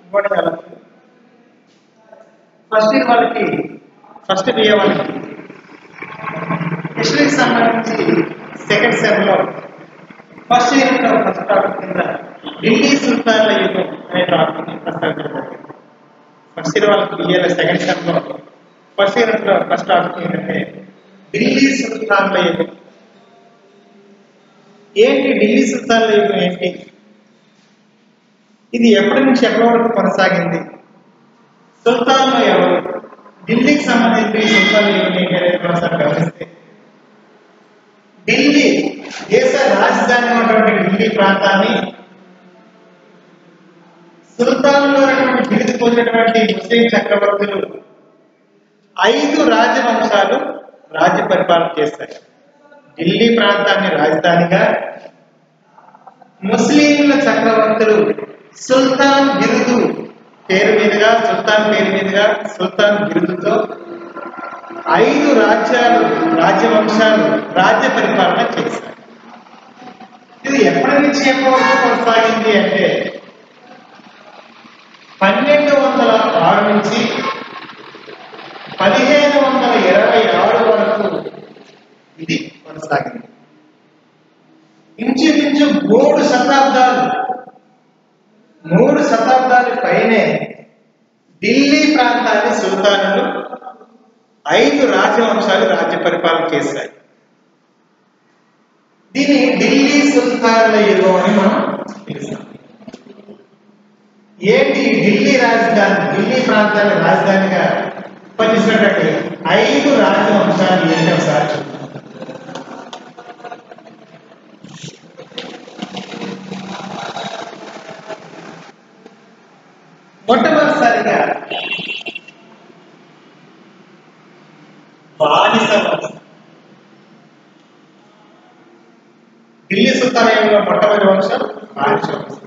ఇంకోటి చాలా first year వాళ్ళకి ఫస్ట్ బిఏ వాళ్ళకి హిస్టరీకి సంబంధించి సెకండ్ సెమ్లో ఫస్ట్ ఇయర్లో ఫస్ట్ టాపిక్ కింద ఢిల్లీ సుల్తాన్ల యుగం అనే టాపిక్ని ప్రస్తావించడం. ఫస్ట్ ఇయర్ వాళ్ళకి బిఏలో సెకండ్ సెమ్లో ఫస్ట్ ఇయర్లో ఫస్ట్ టాపిక్ ఏంటంటే ఢిల్లీ సుల్తాన్ల యుగం. ఏంటి ఢిల్లీ సుల్తాన్ల యుగం ఏంటి, ఇది ఎప్పటి నుంచి ఎప్పటి వరకు కొనసాగింది, సుల్తాన్లు ఎవరు, ఢిల్లీకి సంబంధించి సుల్తాన్ల యుగం ఏంటి అనేది ఒకసారి గమనిస్తే, ఢిల్లీ దేశ రాజధాని ఉన్నటువంటి ఢిల్లీ ప్రాంతాన్ని సుల్తాన్లో బిరుదు పొందినటువంటి ముస్లిం చక్రవర్తులు 5 రాజవంశాలు రాజ్య పరిపాలన చేస్తాయి. ఢిల్లీ ప్రాంతాన్ని రాజధానిగా ముస్లింల చక్రవర్తులు సుల్తాన్ బిరుదు పేరు మీదుగా సుల్తాన్ బిరుదుతో 5 రాజ్యవంశాలు రాజ్య పరిపాలన చేశారు. ఇది ఎప్పటి నుంచి ఎప్పటి వరకు కొనసాగింది అంటే 1206 నుంచి 1526 వరకు ఇది కొనసాగింది. ఇంచుమించు 3 శతాబ్దాలు పైనే ఢిల్లీ ప్రాంతాన్ని సుల్తానులు 5 రాజవంశాలు రాజ్య పరిపాలన చేశాయి. దీన్ని ఢిల్లీ సుల్తాన్ల యుగం అని మనం పిలుస్తాం. ఏంటి ఢిల్లీ రాజధాని, ఢిల్లీ ప్రాంతాన్ని రాజధానిగా పనిచేసినటువంటి 5 రాజవంశాలు ఏంటి ఒకసారి చూద్దాం. మొట్టమొదటిసారిగా బానిస వంశం. ఢిల్లీ సుల్తానయంలో మొట్టమొదటి వంశం బానిస వంశం.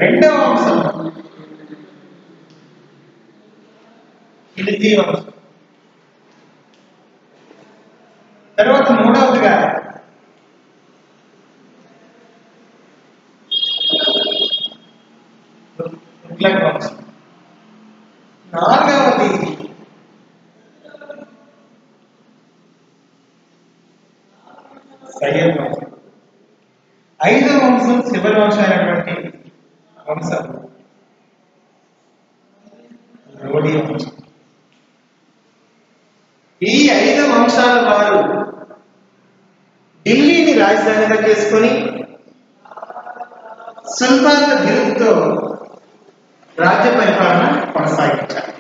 రెండవ వంశం ఖిల్జీ వంశం. తర్వాత మూడవదిగా తుగ్లక్ వంశం. నాలుగవది సయ్యద్ వంశం. 5వ వంశం చివరి వంశం అయినటువంటి వంశం లోడీ వంశం. ఈ 5 వంశాల వారు ఢిల్లీని రాజధానిగా చేసుకొని సుల్తాన్ల బిరుదుతో రాజ్య పరిపాలన కొనసాగించారు.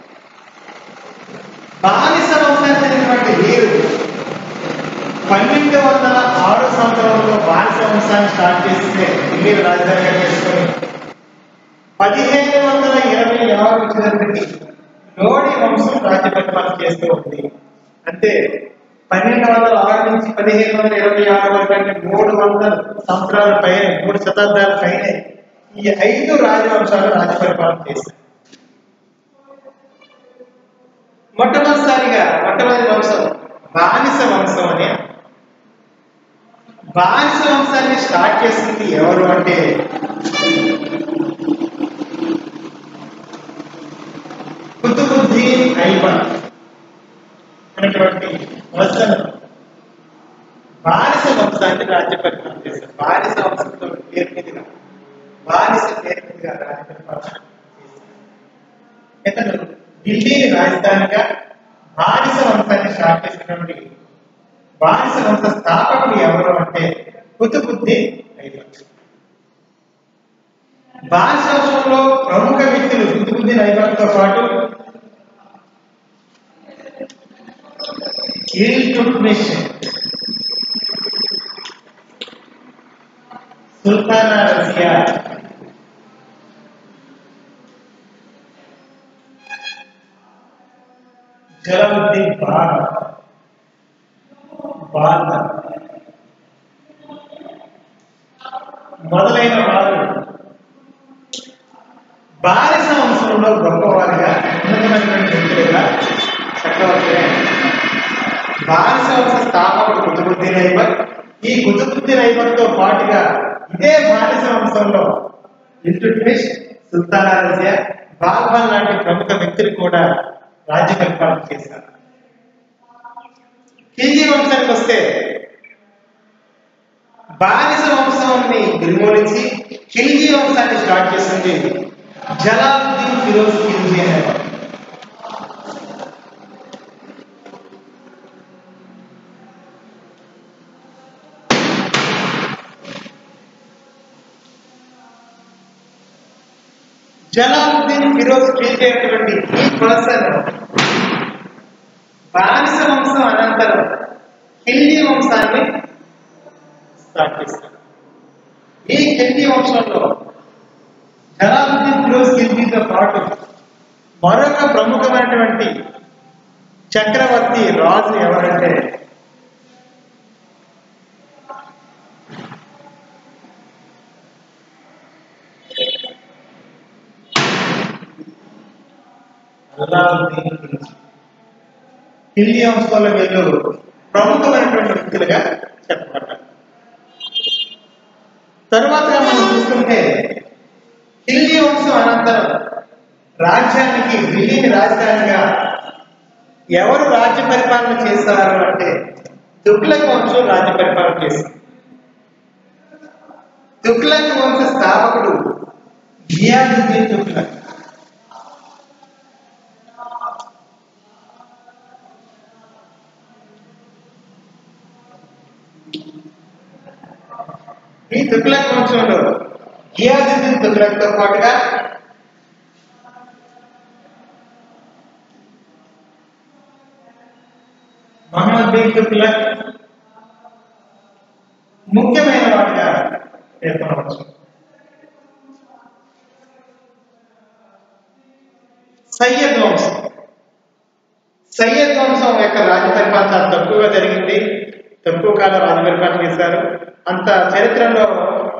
బానిస వంశానికి చెందినటువంటి వీరు 1206 సంవత్సరంలో బానిస వంశాన్ని స్టార్ట్ చేస్తే ఢిల్లీ రాజధానిగా చేసుకొని 1526 వచ్చేటప్పటికి లోడీ వంశం రాజ్య పరిపాలన చేస్తూ ఉంది. అంటే 1206 నుంచి 1526 వరకు అంటే 300 సంవత్సరాల పైన, 3 శతాబ్దాల పైన ఈ 5 రాజవంశాలు రాజ్య పరిపాలన చేశారు. మొట్టమొదటి వంశం బానిస వంశం అని. బానిస వంశాన్ని స్టార్ట్ చేసింది ఎవరు అంటే కుతుబుద్దీన్ ఐబక్ అనేటువంటి వసను బానిస వంశాన్ని రాజ్య పరిపాలన చేశారు. బానిస వంశంతో పేరు మీదుగా రాజ్య పరిపాలన చేశారు. ఇతను ఢిల్లీని రాజధానిగా బానిస వంశాన్ని స్టార్ట్ చేసినటువంటి బానిస వంశ స్థాపకుడు ఎవరు అంటే కుతుబుద్దీన్ ఐబక్. బానిస వంశంలో ప్రముఖ వ్యక్తులు కుతుబుద్దీన్ ఐబక్ తో పాటు ఇల్తుత్మిష్, సుల్తానా రజియా, జలాలుద్దీన్ బాల్బన్ మొదలైన వారు బానిస వంశంలో గొప్పవారిగా ఉన్నతమైనటువంటి వ్యక్తులుగా చక్రవర్తిగా బానిస వంశ స్థాపకుడు కుతుబుద్దీన్ ఐబక్. ఈ కుతుబుద్దీన్ ఐబక్ తో పాటుగా ఇదే బానిస వంశంలో ఇల్తుత్మిష్, సుల్తానా రజియా, బాల్బన్ లాంటి ప్రముఖ వ్యక్తులు కూడా రాజ్య పరిపాలన చేశారు. ఖిల్జీ వంశానికి వస్తే బానిస వంశాన్ని నిర్మూలించి ఖిల్జీ వంశాన్ని స్టార్ట్ చేసింది జలాలుద్దీన్ ఫిరోజ్ ఖిల్జీ అనేవారు. జలాలుద్దీన్ ఫిరోజ్ ఖిల్జీ అనేటువంటి ఈ పర్సన్ బానిస వంశం అనంతరం ఖిల్జీ వంశాన్ని స్టార్ట్ చేశారు. ఈ ఖిల్జీ వంశంలో జలాలుద్దీన్ ఫిరోజ్ ఖిల్జీతో పాటు మరొక ప్రముఖమైనటువంటి చక్రవర్తి రాజు ఎవరంటే అల్లావుద్దీన్ ఖిల్జీ. ఖిల్జీ వంశంలో వీళ్ళు ప్రముఖమైనటువంటి వ్యక్తులుగా చెప్పబడ్డారు. తరువాతగా మనం చూస్తుంటే ఖిల్జీ వంశం అనంతరం రాజ్యానికి ఢిల్లీని రాజధానిగా ఎవరు రాజ్య పరిపాలన చేశారు అంటే తుగ్లక్ వంశం రాజ్య పరిపాలన చేశారు. తుగ్లక్ వంశ స్థాపకుడు గియాజుద్దీన్ తుగ్లక్. ఈ తుగ్లక్ వంశంలో గియాజుద్దీన్ తుగ్లక్ తో పాటుగా మహమ్మద్ బిన్ తుగ్లక్ ముఖ్యమైన వాటిగా పేర్కొనవచ్చు. సయ్యద్ వంశం యొక్క రాజ్య పరిపాలన చాలా తక్కువగా జరిగింది. తక్కువ కాలం రాజ్య పరిపాలన చేశారు. అంత చరిత్రలో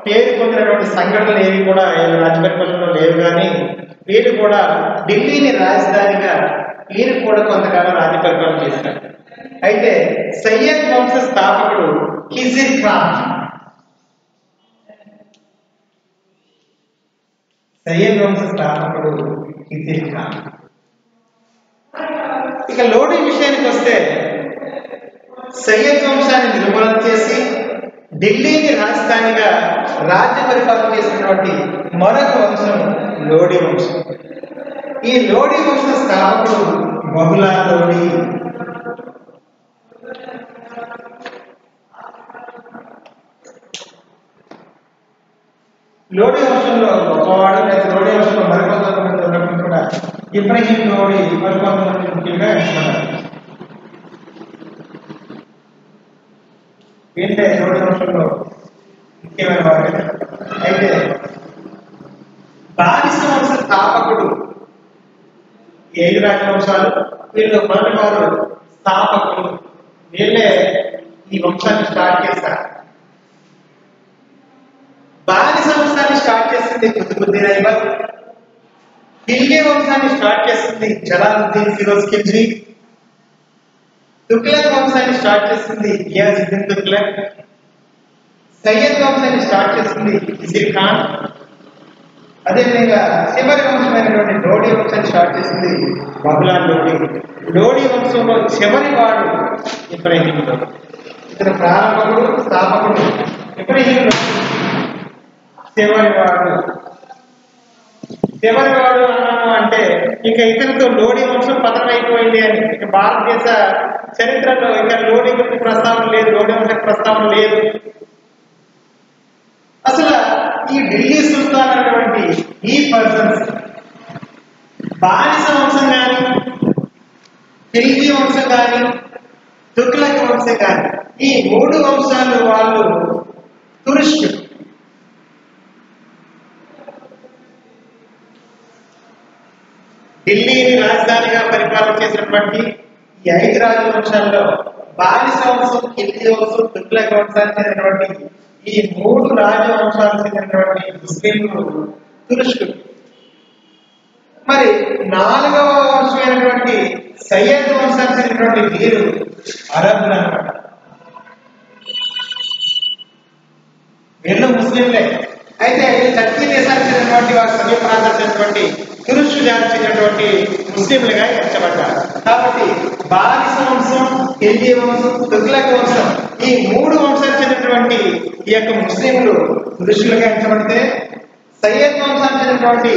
పేరు పొందినటువంటి సంఘటనలు ఏవి కూడా రాజ్య పరిపాలనలో లేవు. కానీ వీరు కూడా ఢిల్లీని రాజధానిగా వీరు కూడా కొంతకాలం రాజ్య పరిపాలన చేశారు. అయితే సయ్యద్ వంశ స్థాపకుడు ఖిజిర్ ఖాన్. సయ్యద్ వంశ స్థాపకుడు ఖిజిర్ ఖాన్. ఇక లోడీ విషయానికి వస్తే సయ్యద్ వంశాన్ని నిర్మూలన చేసి ఢిల్లీని రాజధానిగా రాజ్య పరిపాలన చేసినటువంటి మరొక వంశం లోడీ వంశం. ఈ లోడీ వంశ స్థాపకుడు బహుళా లోడీ. లోడీ వంశంలో గొప్పవాడు లేదా లోడీ వంశంలో మరికొంతమంది ఉన్నప్పుడు కూడా ఇబ్రహీం లోడీ మరికొంతమంది ముఖ్యంగా ఎంచుకున్నారు. వీళ్ళే లోడీ వంశంలో ముఖ్యమైన వాడు. అయితే బానిస వంశ స్థాపకుడు 7 రాజవంశాలు, వీళ్ళు మొదటి వారు స్థాపకులు. వీళ్ళే ఈ వంశాన్ని స్టార్ట్ చేశారు. బానిస వంశాన్ని స్టార్ట్ చేసింది కుతుబుద్దీన్ ఐబక్. ఖిల్జీ వంశాన్ని స్టార్ట్ చేసింది జలాలుద్దీన్ ఫిరోజ్ ఖిల్జీ. తుగ్లక్ వంశాన్ని స్టార్ట్ చేసింది గియాజుద్దీన్ తుగ్లక్. సయ్యద్ వంశాన్ని స్టార్ట్ చేసింది ఖిజిర్ ఖాన్. అదేవిధంగా చివరి వంశమైనటువంటి లోడీ వంశాన్ని స్టార్ట్ చేసింది బహుళా లోడీ. లోడీ వంశంలో చివరి వాడు ఇబ్రహీం లోడీ. ఇతను ప్రారంభకుడు, స్థాపకుడు. ఇబ్రహీం లోడీ చివరివాడు అన్నాను అంటే ఇక ఇతనితో లోడీ వంశం పతనం అయిపోయింది అని. ఇక భారతదేశ చరిత్రలో ఇక లోడీ గురించి ప్రస్తావన లేదు, లోడీ వంశం ప్రస్తావన లేదు. అసలు ఈ ఢిల్లీ సుల్తాన్ అనేటువంటి ఈ పర్సన్స్ బానిస వంశం కానీ, ఖిల్జీ వంశం కానీ, తుగ్లక్ వంశం కానీ, ఈ 3 వంశాలు వాళ్ళు తురుష్కు ఢిల్లీని రాజధానిగా పరిపాలన చేసినటువంటి ఈ 5 రాజవంశాల్లో బానిస వంశం, ఖిల్జీ వంశం, తుగ్లక్ వంశానికి చెందినటువంటి ఈ 3 రాజవంశాలకు చెందినటువంటి ముస్లింలు తురుష్కులు. మరి 4వ వంశమైనటువంటి సయ్యద్ వంశానికి చెందినటువంటి వీరు అరబ్బులు అన్నమాట. వీళ్ళు ముస్లింలే, అయితే టర్కీ దేశానికి చెందినటువంటి వారి సమీప ప్రాంతానికి చెందినటువంటి తురుషు జాతికి చెందినటువంటి ముస్లింలుగా ఎంచబడ్డారు. కాబట్టి బానిస వంశం, ఖిల్జీ వంశం, తుగ్లక్ వంశం ఈ మూడు వంశానికి చెందినటువంటి ఈ యొక్క ముస్లింలు తురుషులుగా ఎంచబడితే సయ్యద్ వంశానికి చెందినటువంటి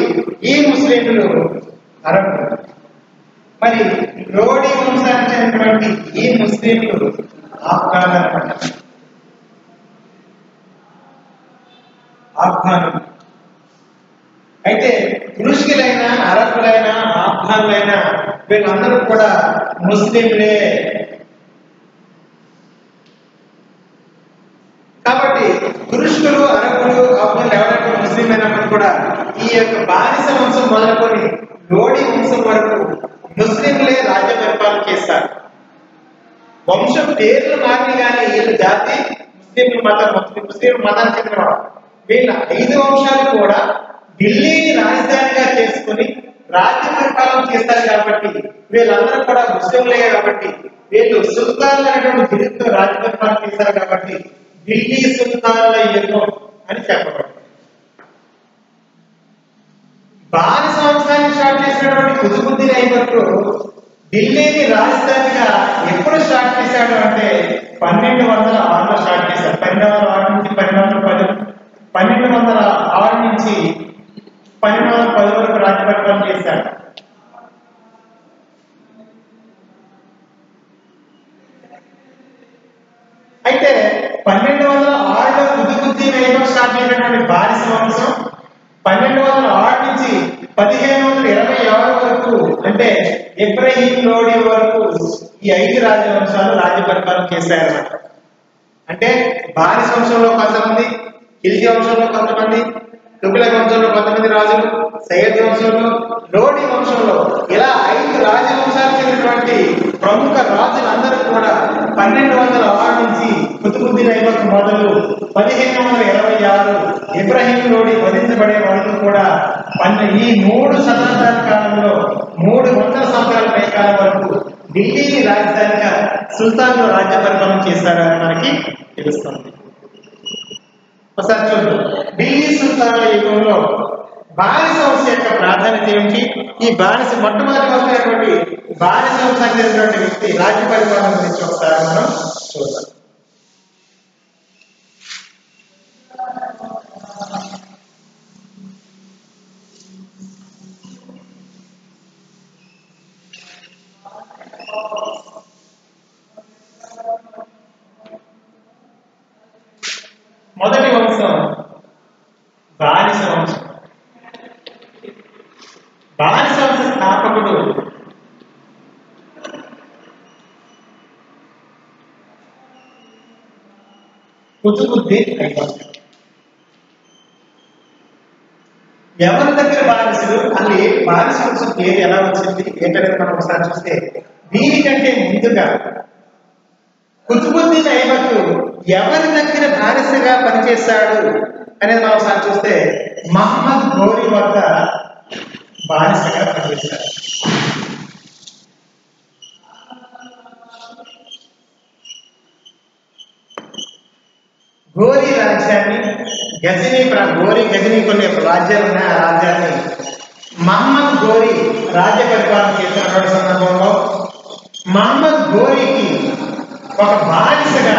ఈ ముస్లింలు అరబ్. మరి రోడీ వంశానికి చెందినటువంటి ఈ ముస్లింలు ఆఫ్ఘాన్ అనమాట. ఆఫ్ఘాన్ అయితే తురుష్కులైనా, అరబ్బులైనా, ఆఫ్ఘాన్లైనా వీళ్ళందరూ కూడా ముస్లింలే. కాబట్టి తురుష్కులు, అరబ్బులు, ఆఫ్ఘన్లు ఎవరైనా ముస్లిం అయినప్పుడు కూడా ఈ యొక్క బానిస వంశం మొదలుకొని లోడీ వంశం వరకు ముస్లింలే రాజ్య పరిపాలన చేస్తారు. వంశం పేర్లు మారి కానీ వీళ్ళ జాతి ముస్లిం మతానికి చెందినవాడు. వీళ్ళ 5 వంశాలు కూడా ఢిల్లీని రాజధానిగా చేసుకుని రాజ్య పరిపాలన చేస్తారు. కాబట్టి వీళ్ళందరూ కూడా ముస్లింలే. కాబట్టి వీళ్ళు సుల్తాన్లు అనేటువంటి బిరుదుతో రాజ్య పరిపాలన చేశారు. కాబట్టి ఢిల్లీ సుల్తాన్ల యుగం అని చెప్పబడింది. బానిస వంశాన్ని స్టార్ట్ చేసినటువంటి కుతుబుద్దీన్ ఐబక్ ఢిల్లీని రాజధానిగా ఎప్పుడు స్టార్ట్ చేశాడు అంటే 1206లో స్టార్ట్ చేశాడు. 1206 నుంచి 1210, 1206 నుంచి 1210 వరకు రాజ్య పరిపాలన చేశాడు. అయితే 1206లో కుతుబుద్దీన్ ఐబక్ స్టార్ట్ చేసినటువంటి బానిస వంశం 1206 నుంచి 1526 వరకు అంటే ఇబ్రహీం లోడీ వరకు ఈ 5 రాజవంశాలు రాజ్య పరిపాలన చేశారన్నమాట. అంటే బానిస వంశంలో కొంతమంది, ఖిల్జీ వంశంలో కొంతమంది, తుగ్లక్ వంశంలో కొంతమంది రాజులు, సయ్యద్ వంశంలో, లోడీ వంశంలో ఇలా 5 రాజవంశాలకు చెందినటువంటి ప్రముఖ రాజులందరూ కూడా 1206 నుంచి కుతుబుద్దీన్ ఐబక్ మొదలు 1526 ఇబ్రహీం లోడీ వధించబడే వరకు కూడా ఈ 3 శతాబ్దాల కాలంలో 300 సంవత్సరాల పై కాలం వరకు ఢిల్లీని రాజధానిగా సుల్తాన్లు రాజ్య పరిపాలన చేశారని మనకి తెలుస్తుంది. ఒకసారి చూద్దాం. ఢిల్లీ సుల్తాన్ల యుగంలో బానిస వంశం యొక్క ప్రాధాన్యత ఏమిటి? ఈ బానిస మొట్టమొదటి వంశమైనటువంటి బానిస వంశానికి చెందినటువంటి వ్యక్తి రాజ్య పరిపాలన గురించి ఒకసారి మనం చూద్దాం. మొదటి వంశం బానిస వంశం. బానిస వంశ స్థాపకుడు కుతుబుద్దీన్ ఐబక్. ఎవరి దగ్గర బానిసలు అసలు బానిస వంశం పేరు ఎలా వచ్చింది ఏంటనేది మనం ఒకసారి చూస్తే దీనికంటే ముందుగా కుతుబుద్దీన్ ఐబక్ ఎవరి దగ్గర బానిసగా పనిచేశాడు అనేది మనం ఒకసారి చూస్తే మహమ్మద్ గోరీ వద్ద బానిసగా పనిచేశాడు. గోరీ రాజ్యాన్ని గజనీ కొన్ని రాజ్యాలు ఉన్నాయి. ఆ రాజ్యాన్ని మహమ్మద్ గోరీ రాజ్య పరిపాలన చేస్తున్నటువంటి సందర్భంలో మహమ్మద్ గోరీకి ఒక బానిసగా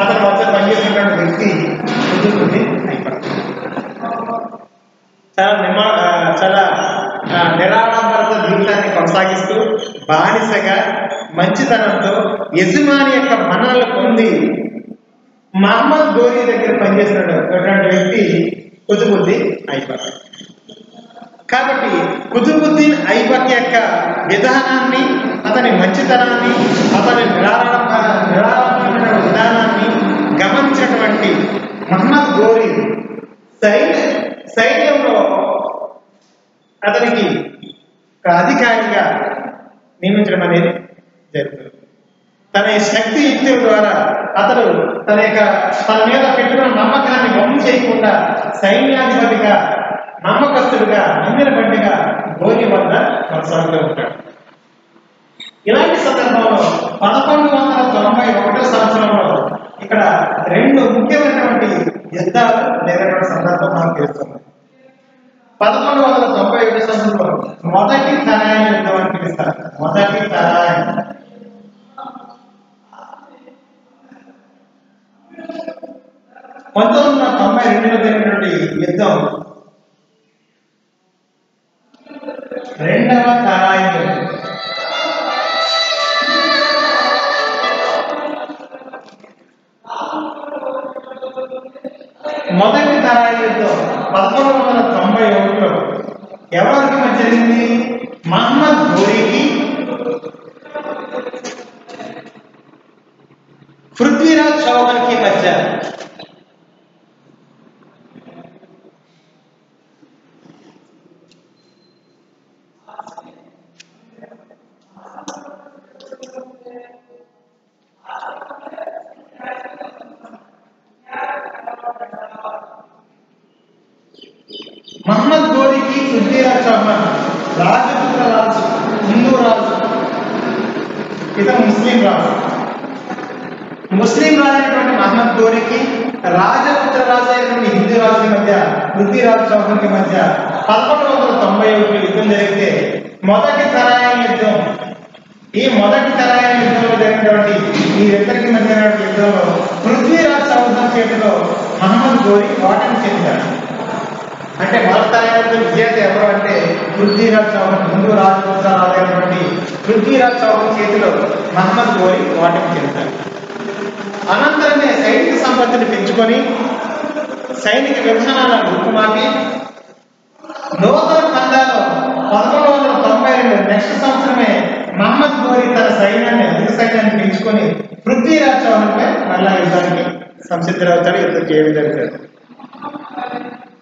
అతని వద్ద పనిచేసినటువంటి వ్యక్తి కుతుబుద్దీన్ ఐబక్. చాలా నిరాడంబరత జీవితాన్ని కొనసాగిస్తూ బానిసగా మంచితనంతో యజమాని యొక్క మన్ననలు పొంది మహమ్మద్ గోరీ దగ్గర పనిచేసినటువంటి వ్యక్తి కుతుబుద్దీన్ ఐబక్. కాబట్టి కుతుబుద్దీన్ ఐబక్ యొక్క విధానాన్ని, అతని మంచితనాన్ని, అతని నిరాడంబరమైన విధానాన్ని గమనించినటువంటి మహమ్మద్ గోరీ సైన్యంలో అతనికి ఒక అధికారిగా నియమించడం అనేది జరుగుతుంది. తన శక్తి యుక్తుల ద్వారా అతడు తన మీద పెట్టుకున్న నమ్మకాన్ని వమ్ము చేయకుండా సైన్యాధిపతిగా, నమ్మకస్తుడిగా, నమ్మినబడిగా గోరీ వద్ద కొనసాగుతూ ఉంటాడు. ఇలాంటి సందర్భంలో 1191 సంవత్సరంలో ఇక్కడ 2 ముఖ్యమైనటువంటి యుద్ధాలు జరిగినటువంటి సందర్భం మనకు తీరుస్తుంది. 1197 సంవత్సరంలో మొదటి తరాయణ యుద్ధం అని పిలుస్తారు. మొదటి తరాయణ 1992లో జరిగినటువంటి యుద్ధం రెండవ తరాయణ యుద్ధం. మొదటి తరాయణ యుద్ధం 1191లో ఎవరికి మధ్య జరిగింది? మహమ్మద్ ఘోరీకి పృథ్వీరాజ్ చౌహాన్కి మధ్య. మహమ్మద్ ఘోరీకి పృథ్వీరాజ్ చౌహాన్ రాజపుత్ర రాజు, హిందూ రాజు, ఇతను ముస్లిం రాజు. ముస్లిం రాజు అయినటువంటి మహమ్మద్ ఘోరీకి రాజపుత్ర రాజు అయినటువంటి హిందూ రాజుల మధ్య, పృథ్వీరాజ్ చౌహాన్కి మధ్య 1191 యుద్ధం జరిగితే మొదటి తరాయణ యుద్ధం. ఈ మొదటి తరాయణ యుద్ధంలో జరిగినటువంటి ఈ ఇద్దరికి మధ్య యుద్ధంలో పృథ్వీరాజ్ చౌహాన్ చేతిలో మహమ్మద్ ఘోరీ ఓటమి చెందాడు. అంటే మొదటి తరాయణ విజేత ఎవరు అంటే పృథ్వీరాజ్ చౌహాన్, హిందూ రాజపుత్ర రాజు అయినటువంటి పృథ్వీరాజ్ చౌహాన్ చేతిలో మహమ్మద్ ఘోరీ ఓటమి చెందాడు. అనంతరమే సైనిక సంపత్తిని పెంచుకొని సైనిక విధానాలను రూపుమాపి నూతన పందాలో 1192 నెక్స్ట్ సంవత్సరమే మహమ్మద్ ఘోరీ తన సైన్యాన్ని, అధిక సైన్యాన్ని పెంచుకొని పృథ్వీరాజ్ చౌహాన్పై మళ్ళా యుద్ధానికి సంసిద్ధులవుతాడు. యుద్ధం చేయడం జరుగుతుంది.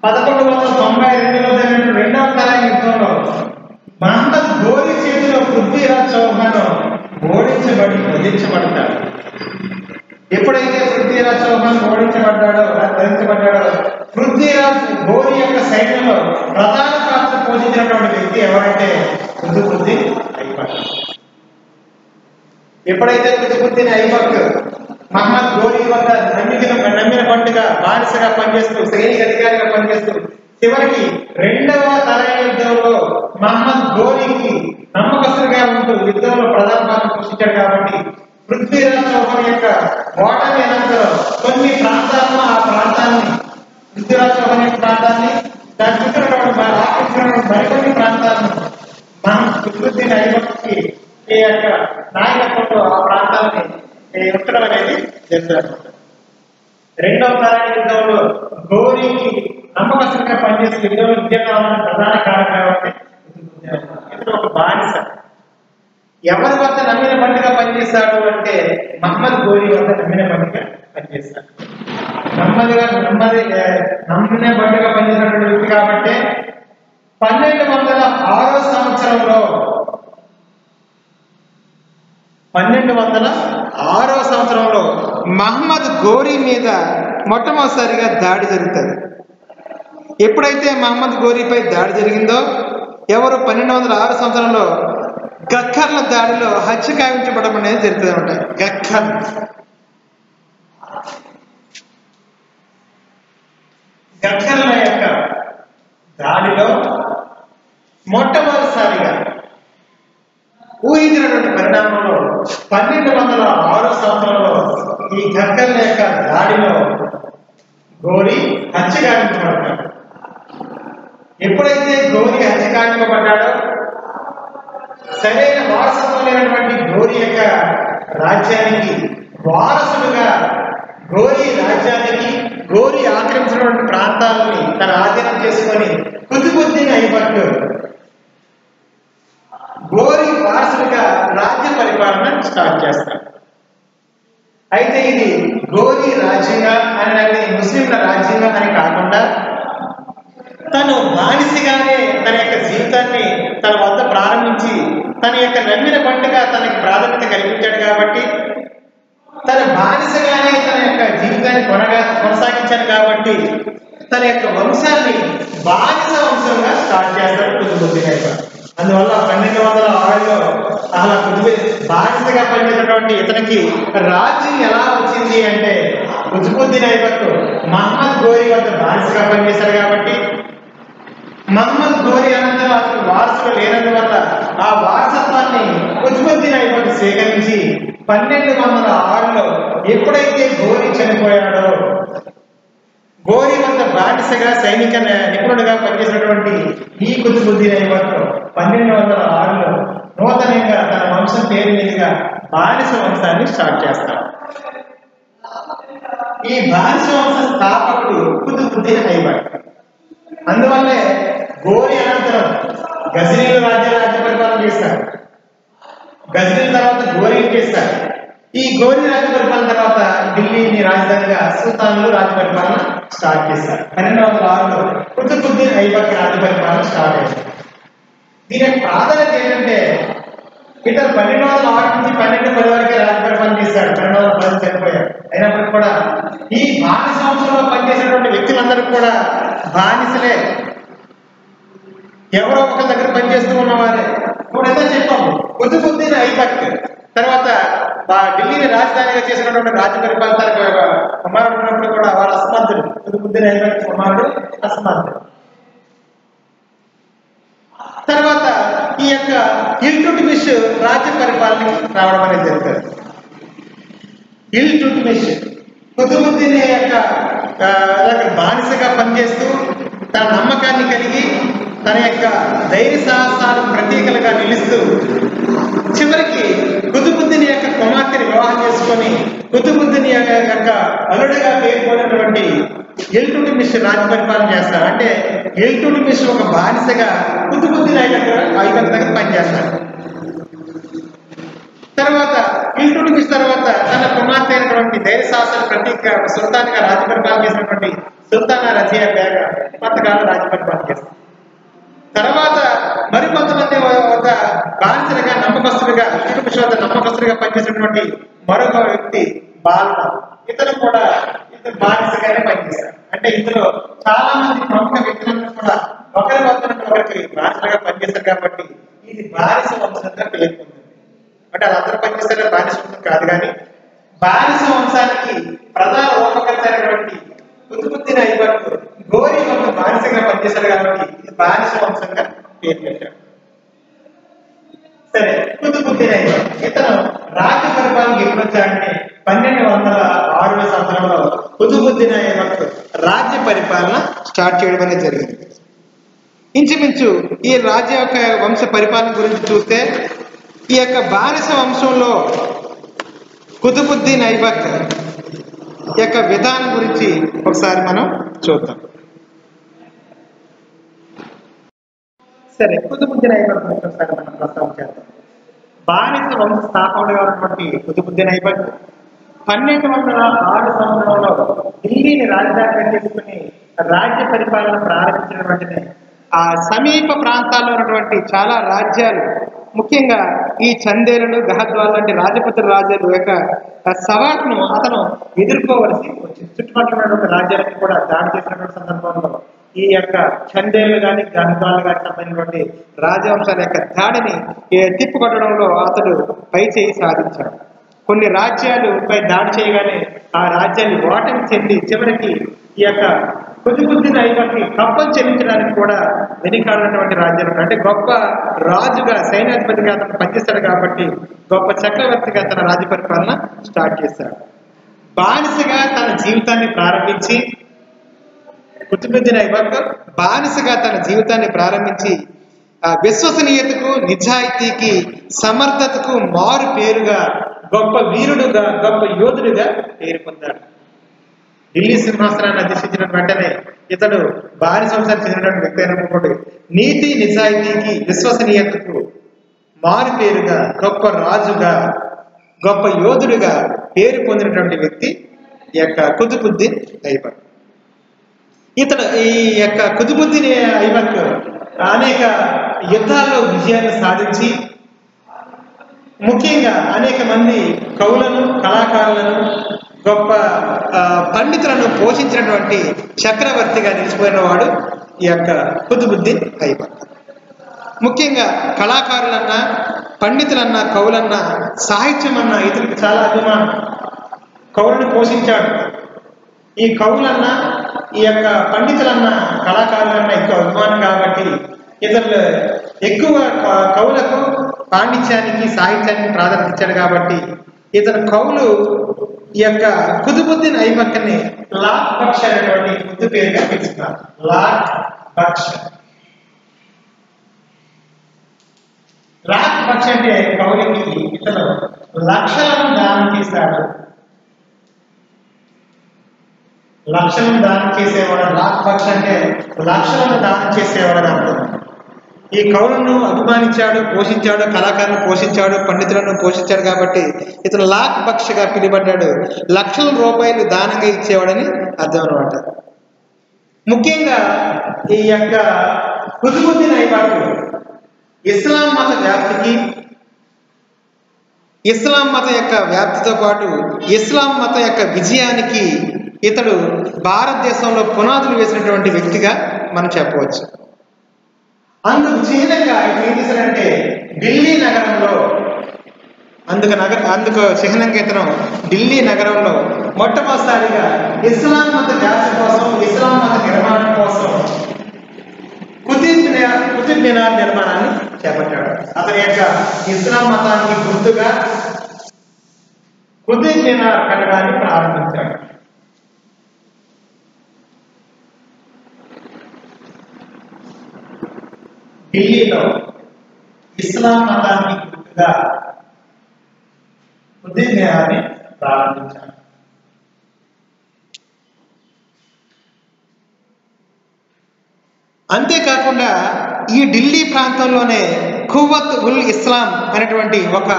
1192లో జరిగిన రెండవ తరాయణ యుద్ధంలో మహమ్మద్ ఘోరీ చేతిలో పృథ్వీరాజ్ చౌహాన్ వధించబడతాడు. ఎప్పుడైతే పృథ్వీరాజ్ చౌహాన్ వధించబడ్డాడో పృథ్వీరాజ్ ఘోరీ యొక్క సైన్యంలో ప్రధాన పాత్ర పోషించినటువంటి వ్యక్తి ఎవరంటే కుతుబుద్దీన్ ఐబక్. ఎప్పుడైతే కుతుబుద్దీన్ ఐబక్ మహమ్మద్ ఘోరీ వద్ద నమ్మిన బంటుగా బానిసగా పనిచేస్తూ, సైనిక అధికారిగా పనిచేస్తూ చివరికి రెండవ తరాయణ యుద్ధంలో మహమ్మద్ ఘోరీకి నమ్మకస్తుడిగా ఉంటూ యుద్ధంలో ప్రధాన పాత్ర పోషించాడు. కాబట్టి పృథ్వీరాజ్ చౌహాన్ యొక్క ఓటమి అనంతరం కొన్ని ప్రాంతాలను, ఆ ప్రాంతాన్ని, పృథ్వీరాజ్ చౌహాన్ యొక్క ప్రాంతాన్ని, దాని చుట్టూ మరికొన్ని ప్రాంతాలను మనం కుతుబుద్దీన్ ఐబక్కి ఈ యొక్క నాయకత్వంలో ఆ ప్రాంతాలని ఉండడం అనేది చేస్తారు. రెండవ తరాయణ యుద్ధంలో ఘోరీకి నమ్మకస్తుడిగా పనిచేసి యుద్ధంలో విజయం కావాలని ప్రధాన కారణం కాబట్టి ఇతను ఒక బానిస. ఎవరి వద్ద నమ్మిన బండిగా పనిచేస్తాడు అంటే మహమ్మద్ ఘోరీ వద్ద నమ్మిన బండిగా పనిచేస్తాడు. నమ్మిన బండిగా పనిచేసినటువంటి వ్యక్తి కాబట్టి 1206 సంవత్సరంలో మహమ్మద్ ఘోరీ మీద మొట్టమొదటిసారిగా దాడి జరుగుతుంది. ఎప్పుడైతే మహమ్మద్ ఘోరీపై దాడి జరిగిందో ఎవరు 1206 సంవత్సరంలో గక్కర్ల దాడిలో హత్య కావించబడడం అనేది జరుగుతుంది అనమాట. గక్కర్ల యొక్క దాడిలో మొట్టమొదటిసారిగా ఊహించినటువంటి పరిణామంలో 1206 సంవత్సరంలో ఈ గక్కర్ల యొక్క దాడిలో ఘోరీ హత్య కావించబడతాడు. ఎప్పుడైతే ఘోరీ హత్య కావించబడ్డాడో సరైన వారసత్వం లేనటువంటి ఘోరీ యొక్క రాజ్యానికి వారసుడుగా ఘోరీ రాజ్యానికి, ఘోరీ ఆక్రమించినటువంటి ప్రాంతాలని తన ఆధీనం చేసుకొని కుతుబుద్దీన్ ఐబక్ ఘోరీ వారసుడిగా రాజ్య పరిపాలన స్టార్ట్ చేస్తాడు. అయితే ఇది ఘోరీ రాజ్యంగా అనేది ముస్లింల రాజ్యంగా అని కాకుండా తను బానిసగానే తన యొక్క జీవితాన్ని తన వద్ద ప్రారంభించి తన యొక్క నమ్మిన బంటుగా తనకి ప్రాధాన్యత కల్పించాడు. కాబట్టి తన బానిసగానే తన యొక్క జీవితాన్ని కొనసాగించాడు. కాబట్టి తన యొక్క వంశాన్ని బానిస వంశంగా స్టార్ట్ చేస్తాడు కుతుబుద్దీన్ ఐబక్. అందువల్ల 1206లో ఆ అలా బానిసగా పనిచేసినటువంటి ఇతనికి రాజ్యం ఎలా వచ్చింది అంటే కుతుబుద్దీన్ ఐబక్ మహమ్మద్ గోరీ వద్ద బానిసగా పనిచేశారు కాబట్టి, మహమ్మద్ గోరీ అనంతరం అతనికి వారసులు లేనందువల్ల ఆ వారసత్వాన్ని కుతుబుద్దీన్ ఐబక్ స్వీకరించి 1206లో ఎప్పుడైతే గోరీ చనిపోయాడో, గోరీ వద్ద బానిసగా సైనిక నిపుణుడిగా పనిచేసినటువంటి ఈ కుతుబుద్దీన్ ఐబక్ 1206లో నూతనంగా తన వంశం పేరు మీదుగా బానిస వంశాన్ని స్టార్ట్ చేస్తాడు. ఈ బానిస వంశ స్థాపకుడు కుతుబుద్దీన్ ఐబక్. అందువల్లే గోరీ అనంతరం గజనీలు రాజ్య పరిపాలన చేస్తారు. గజనీల తర్వాత గోరీ చేస్తారు. ఈ గోరీ రాజ్య పరిపాలన తర్వాత ఢిల్లీని రాజధానిగా సుల్తాన్లు రాజ్య పరిపాలన స్టార్ట్ చేశారు. 1206లో కుతుబుద్దీన్ ఐబక్ రాజ్య పరిపాలన స్టార్ట్ అయింది. దీని యొక్క ప్రాధాన్యత ఏంటంటే ఇతను 1206 నుంచి 1210 వరకే రాజ్య పరిపాలన చేశాడు. 1210 చనిపోయాడు. అయినప్పటికీ కూడా ఈ బానిస వంశంలో పనిచేసినటువంటి వ్యక్తులందరూ కూడా బానిసలే, ఎవరో ఒక దగ్గర పనిచేస్తూ ఉన్నవారే. ఇప్పుడు ఎంత చెప్పాము, కుతుబుద్దీన్ ఐబక్ తర్వాత ఢిల్లీని రాజధానిగా చేసినటువంటి రాజ్య పరిపాలన కుమారుడు ఉన్నప్పుడు కూడా వారు అసమర్థుడు. కుతుబుద్దీన్ ఐబక్ కుమారుడు అసమర్థుడు. తర్వాత ఈ యొక్క ఇల్టుట్మిష్ రాజ్య పరిపాలనకి రావడం అనేది జరిగింది. ఇల్టుట్మిష్ కుతుబుద్దీన్ యొక్క బానిసగా పనిచేస్తూ తన నమ్మకాన్ని కలిగి తన యొక్క ధైర్య సాహసాలకు ప్రతీకలుగా నిలుస్తూ చివరికి కుతుబుద్దీన్ యొక్క కుమార్తెని వివాహం చేసుకొని కుతుబుద్దీన్ యొక్క అల్లుడిగా పేర్కొన్నటువంటి ఇల్టుట్మిష్ రాజ్య పరిపాలన చేస్తారు. అంటే ఇల్టుట్మిష్ ఒక బానిసగా కుతుబుద్దీన్ ఐబక్ దగ్గర పనిచేస్తారు. తర్వాత ఇల్టుట్మిష్ తర్వాత తన కుమార్తె అయినటువంటి ధైర్య సాహసాల ప్రతీక సుల్తాన్గా రాజ్య పరిపాలన చేసినటువంటి సుల్తానా రజియా బేగ కొంతకాలం రాజ్య పరిపాలన చేస్తారు. తర్వాత మరికొంతమంది వద్ద బానిసలుగా నమ్మకస్తులుగా ఇల్టుట్మిష్ వద్ద నమ్మకస్తులుగా పనిచేసినటువంటి మరొక వ్యక్తి బాల్మ, ఇతను కూడా బానిసగానే పనిచేశారు. అంటే ఇందులో చాలా మంది ప్రముఖ వ్యక్తులందరూ కూడా ఒకరి వద్ద ఒకరికి బానిసలుగా పనిచేశారు కాబట్టి ఇది బానిస వంశంగా పేర్కొంది. అంటే వాళ్ళందరూ పనిచేస్తారే బానిస వంశం కాదు, కానీ బానిస వంశానికి ప్రధాన రూపకర్త అయినటువంటి కుతుబుద్దీన్ ఐబక్ గోరీ వంశ బానిసగా పనిచేశారు కాబట్టి ఇది బానిస వంశంగా పేరు పెట్టారు. సరే, కుతుబుద్దీన్ ఐబక్ ఇతను రాజ్య పరిపాలనకి ఎప్పుడు వచ్చాడంటే 1206 సంవత్సరంలో కుతుబుద్దీన్ ఐబక్ రాజ్య పరిపాలన స్టార్ట్ చేయడం అనేది జరిగింది. ఇంచుమించు ఈ రాజ్య యొక్క వంశ పరిపాలన గురించి చూస్తే ఈ యొక్క బానిస వంశంలో కుతుబుద్దీన్ ఐబక్ యొక్క విధానం గురించి ఒకసారి మనం చూద్దాం. సరే, కుతుబుద్దీన్ ఐబక్ గురించి ఒకసారి మనం ప్రస్తావించేద్దాం. బానిస వంశ స్థాపకుడుగా ఉన్నటువంటి కుతుబుద్దీన్ ఐబక్ 1206 సంవత్సరంలో ఢిల్లీని రాజధానిగా చేసుకుని రాజ్య పరిపాలన ప్రారంభించిన వెంటనే ఆ సమీప ప్రాంతాల్లో ఉన్నటువంటి చాలా రాజ్యాలు, ముఖ్యంగా ఈ చందేలులు, గహద్వాల్ లాంటి రాజపుత్ర రాజ్యాలు యొక్క సవాళ్లను అతను ఎదుర్కోవలసి వచ్చింది. చుట్టుపక్కల ఉన్నటువంటి రాజ్యాలకి కూడా దాడి చేసినటువంటి సందర్భంలో ఈ యొక్క చందేలు కానీ గహద్వాల్ కానీ సంబంధించినటువంటి రాజవంశాల యొక్క దాడిని తిప్పుకొట్టడంలో అతడు పై చేయి సాధించాడు. కొన్ని రాజ్యాలు పై దాడి చేయగానే ఆ రాజ్యాన్ని ఓటమి చెంది చివరికి ఈ యొక్క కుతుబుద్దీన్ ఐబక్కి కప్పం చెల్లించడానికి కూడా వెనుకాడినటువంటి రాజ్యాలు. అంటే గొప్ప రాజుగా సైన్యాధిపతిగా అతను పనిచేస్తాడు కాబట్టి గొప్ప చక్రవర్తిగా తన రాజ్య పరిపాలన స్టార్ట్ చేశాడు. బానిసగా తన జీవితాన్ని ప్రారంభించి కుతుబుద్దీన్ ఐబక్ బానిసగా తన జీవితాన్ని ప్రారంభించి విశ్వసనీయతకు, నిజాయితీకి, సమర్థతకు మారు పేరుగా గొప్ప వీరుడుగా, గొప్ప యోధుడిగా పేరు పొందాడు. ఢిల్లీ సింహాసనాన్ని అధిష్ఠించిన వెంటనే ఇతడు బానిస వంశానికి చెందినటువంటి వ్యక్తి అయినప్పుడు నీతి, నిజాయితీకి, విశ్వసనీయతకు మారు పేరుగా గొప్ప రాజుగా, గొప్ప యోధుడిగా పేరు పొందినటువంటి వ్యక్తి ఈ యొక్క కుతుబుద్దీన్ ఐబక్. ఇతడు ఈ యొక్క కుతుబుద్దీన్ ఐబక్ అనేక యుద్ధాల్లో విజయాన్ని సాధించి ముఖ్యంగా అనేక మంది కవులను, కళాకారులను, గొప్ప పండితులను పోషించినటువంటి చక్రవర్తిగా నిలిచిపోయిన వాడు ఈ యొక్క కుతుబుద్దీన్ ఐబక్. ముఖ్యంగా కళాకారులన్నా, పండితులన్నా కవులన్నా సాహిత్యం అన్నా ఇతనికి చాలా అభిమానం. కవులను పోషించాడు. ఈ కవులన్నా ఈ యొక్క పండితులన్నా కళాకారులన్నా ఎక్కువ అభిమానం కాబట్టి ఇతరులు ఎక్కువ కవులకు పాండిత్యానికి సాహిత్యానికి ప్రాధాన్యత ఇచ్చాడు కాబట్టి ఇతను కవులు ఈ యొక్క కుతుబుద్దీన్ ఐబక్ని లాట్ బక్ష్ అనేటువంటి ముద్దు పేరుగా పిలుస్తున్నారు. లాట్ బక్ష్. లాట్ బక్ష్ అంటే కవులకి ఇతను లక్షలను దానం చేశాడు. లక్షలను దానం చేసేవాడు. లాట్ బక్ష్ అంటే లక్షలను దానం చేసేవాడు అర్థం. ఈ కవులను అభిమానించాడు, పోషించాడు, కళాకారులను పోషించాడు, పండితులను పోషించాడు కాబట్టి ఇతను లాట్ బక్షగా పిలువబడ్డాడు. లక్షల రూపాయలు దానంగా ఇచ్చేవాడని అర్థం అనమాట. ముఖ్యంగా ఈ యొక్క కుతుబుద్దీన్ ఐబక్ ఇస్లాం మత వ్యాప్తికి, ఇస్లాం మత యొక్క వ్యాప్తితో పాటు ఇస్లాం మత యొక్క విజయానికి ఇతడు భారతదేశంలో పునాదులు వేసినటువంటి వ్యక్తిగా మనం చెప్పవచ్చు. అందుకు చిహ్నంగా ఇతను ఏం చేశాడంటే ఢిల్లీ నగరంలో అందుకు చిహ్నంగా ఇతను ఢిల్లీ నగరంలో మొట్టమొదటిసారిగా ఇస్లాం మత వ్యాప్తి కోసం, ఇస్లాం మత నిర్మాణం కోసం కుతుబ్ మినార్ నిర్మాణాన్ని చేపట్టాడు. అతని యొక్క ఇస్లాం మతానికి గుర్తుగా కుతుబ్ మినార్ కట్టడాన్ని ప్రారంభించాడు. ఢిల్లీలో ఇస్లాం మతానికి గుర్తుగా కుతుబ్ మినార్ని ప్రారంభించాడు. అంతేకాకుండా ఈ ఢిల్లీ ప్రాంతంలోనే ఖువ్వత్ ఉల్ ఇస్లాం అనేటువంటి ఒక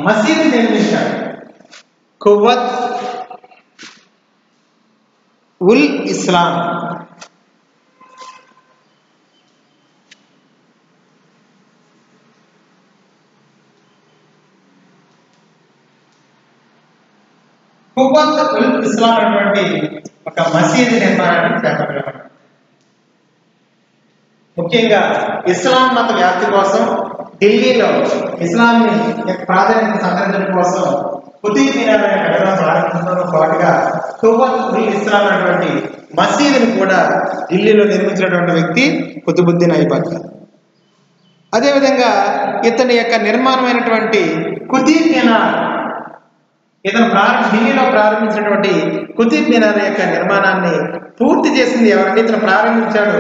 మసీదు నిర్మించాడు. ఖువ్వత్ ఉల్ ఇస్లాం. ఖువ్వత్ ఉల్ ఇస్లాం అనేటువంటి ఒక మసీదు నిర్మాణాన్ని చేపట్టాడు. ముఖ్యంగా ఇస్లాం మత వ్యాప్తి కోసం ఢిల్లీలో ఇస్లాంని ప్రాధాన్యత సంతరించడం కోసం కుతుబ్ మినార్ అనే కట్టడం ప్రారంభించడంతో పాటుగా ఖువ్వత్ ఉల్ ఇస్లాం అనేటువంటి మసీదుని కూడా ఢిల్లీలో నిర్మించినటువంటి వ్యక్తి కుతుబుద్దీన్ ఐబక్. అదేవిధంగా ఇతని యొక్క నిర్మాణమైనటువంటి కుతుబ్ మినార్ ఇతను ఢిల్లీలో ప్రారంభించినటువంటి కుతుబ్ మినార్ యొక్క నిర్మాణాన్ని పూర్తి చేసింది ఎవరంటే ఇతను ప్రారంభించాడు.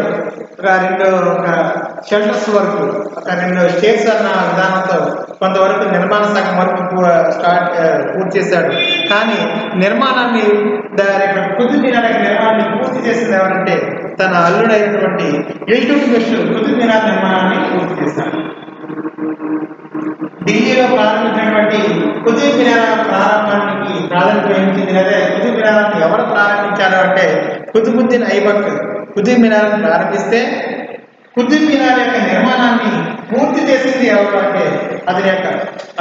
ఒక షెల్టర్స్ వరకు, ఒక 2 స్టేట్స్ అన్న విధానంతో కొంతవరకు నిర్మాణ సగం వరకు పూర్తి చేశాడు. కానీ నిర్మాణాన్ని కుతుబ్ మినార్ యొక్క నిర్మాణాన్ని పూర్తి చేసింది ఎవరంటే తన అల్లుడైనటువంటి ఇల్టుట్మిష్ కుతుబ్ మినార్ నిర్మాణాన్ని పూర్తి చేశాడు. ఢిల్లీలో ప్రారంభించినటువంటి కుతుబ్ మినార్ ప్రారంభానికి ప్రాధాన్యత వహించింది. అదే కుతుబ్ మినార్ని ఎవరు ప్రారంభించారు అంటే కుతుబుద్దీన్ ఐబక్ కుతుబ్ మినార్ ప్రారంభిస్తే కుతుబ్ మినార్ యొక్క నిర్మాణాన్ని పూర్తి చేసింది ఎవరు అంటే అతని యొక్క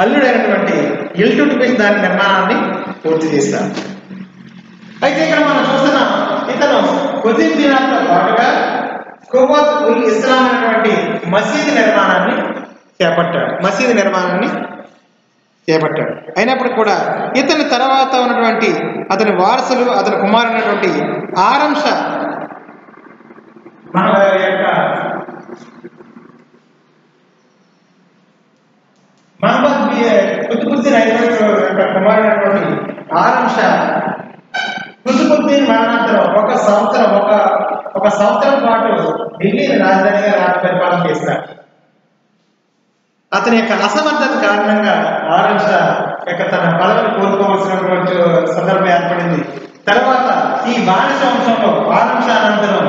అల్లుడైనటువంటి ఇల్టుట్మిష్ దాని నిర్మాణాన్ని పూర్తి చేశారు. అయితే ఇక్కడ మనం చూస్తున్నాం ఇతను కుతుబ్ మినార్తో పాటుగా ఖువ్వత్ ఉల్ ఇస్లాం అనేటువంటి మసీదు నిర్మాణాన్ని చేపట్టాడు. అయినప్పుడు కూడా ఇతని తర్వాత ఉన్నటువంటి అతని వారసులు, అతని కుమారుడైనటువంటి ఆరం షా కుతుబుద్దీన్ ఐబక్ యొక్క కుమారుడైనటువంటి ఆరం షా కుతుబుద్దీన్ మరణాంతరం ఒక సంవత్సరం పాటు ఢిల్లీని రాజధానిగా పరిపాలన చేశాడు. అతని యొక్క అసమర్థత కారణంగా ఆరం షా యొక్క తన పదవిని కోరుకోవాల్సినటువంటి సందర్భం ఏర్పడింది. తర్వాత ఈ బానిస వంశంలో ఆరం షా అనంతరం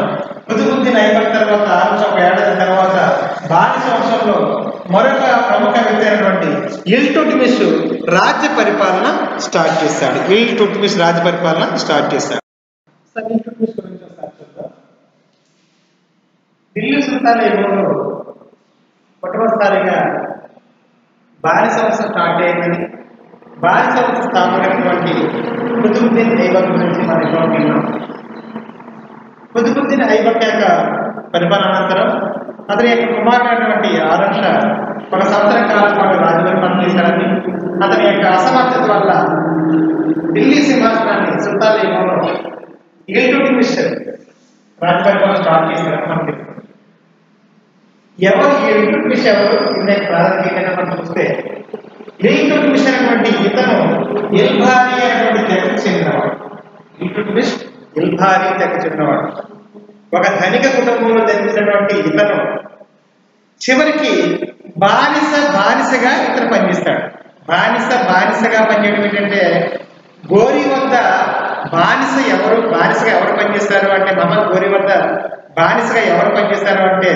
కుతుబుద్దీన్ ఐబక్ తర్వాత ఆరం షా ఒక ఏడాది తర్వాత బానిస వంశంలో మరొక ప్రముఖ వ్యక్తి అయినటువంటి ఇల్టుట్మిష్ రాజ్య పరిపాలన స్టార్ట్ చేశాడు. ఢిల్లీ సుల్తాన్ యుగంలో మొట్టమొదటిసారిగా బానిస వంశం స్టార్ట్ అయిందని, బానిస వంశ స్థాపనటువంటి కుతుబుద్దీన్ ఐబక్ గురించి మనం విన్నాం. కుతుబుద్దీన్ ఐబక్ యొక్క పరిపాలన అనంతరం అతని యొక్క కుమారుడైనటువంటి ఆరం షా ఒక సంవత్సరం కాలం పాటు రాజపరిపాలన చేశారని, అతని యొక్క అసమర్థత వల్ల ఢిల్లీ సింహాసనాన్ని సుల్తాన్ యుగంలో ఇల్టుట్మిష్ రాజపరిపాలన స్టార్ట్ చేశారని మనకు తెలుసు. ఎవరు ఇల్టుట్మిష్ ఎవరు ఇందాక ప్రాధాన్యత మనం చూస్తే, ఇల్టుట్మిష్ అనేటువంటి ఇతను ఇల్బారీ అనేటువంటి తెగకు చెందినవాడు. ఇల్టుట్మిష్ ఇల్బారీ తెగకు చెందినవాడు. ఒక ధనిక కుటుంబంలో జన్మించినటువంటి ఇతను చివరికి బానిసగా ఇతను పనిచేస్తాడు. బానిసగా పనిచేయడం ఏంటంటే, గోరి వద్ద బానిసగా ఎవరు పనిచేస్తారు అంటే, మహమ్మద్ గోరి వద్ద బానిసగా ఎవరు పనిచేస్తారు అంటే